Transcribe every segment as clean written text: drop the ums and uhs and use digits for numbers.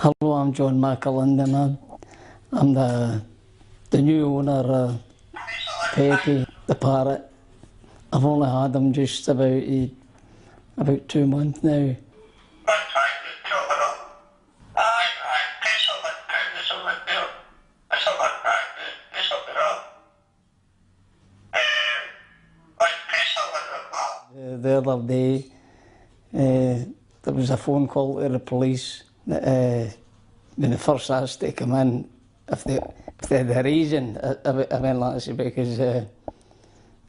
Hello, I'm John McAllind and I'm the new owner of Pepe, the Parrot. I've only had him just about 2 months now. The other day, there was a phone call to the police that when they first asked to come in, if they had a reason, I went like that because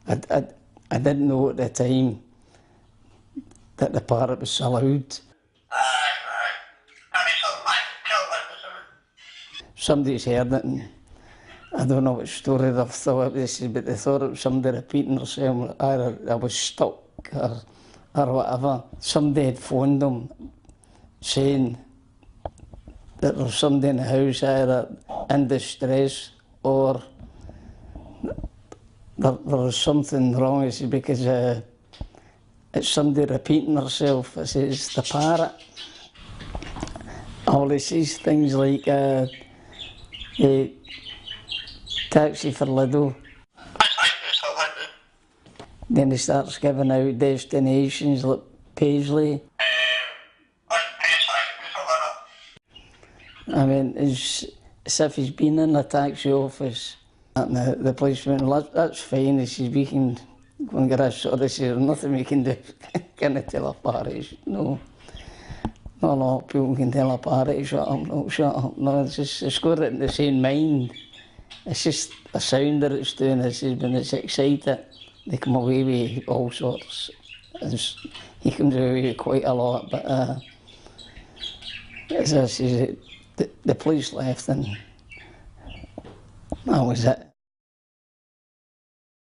I didn't know at the time that the Parrot was allowed. Somebody's heard it, and I don't know what story they've thought this is, but they thought it was somebody repeating herself, either I was stuck or whatever. Somebody had phoned them saying that there was somebody in the house either in distress or there was something wrong, I said, because it's somebody repeating herself. I said, it's the Parrot. All he says things like, taxi for Lido. Then he starts giving out destinations like Paisley. I mean, it's as if he's been in the taxi office. And the policeman, well, that's fine. He says, we can go and get a shot. He says, there's nothing we can do. Can I tell a Parrot? No. Not a lot of people can tell a Parrot, shut up, no, shut up. No, it's got it in the same mind. It's just a sound that it's doing. It says when it's excited, they come away with all sorts. He comes away with quite a lot, but as I say, the police left and that was it.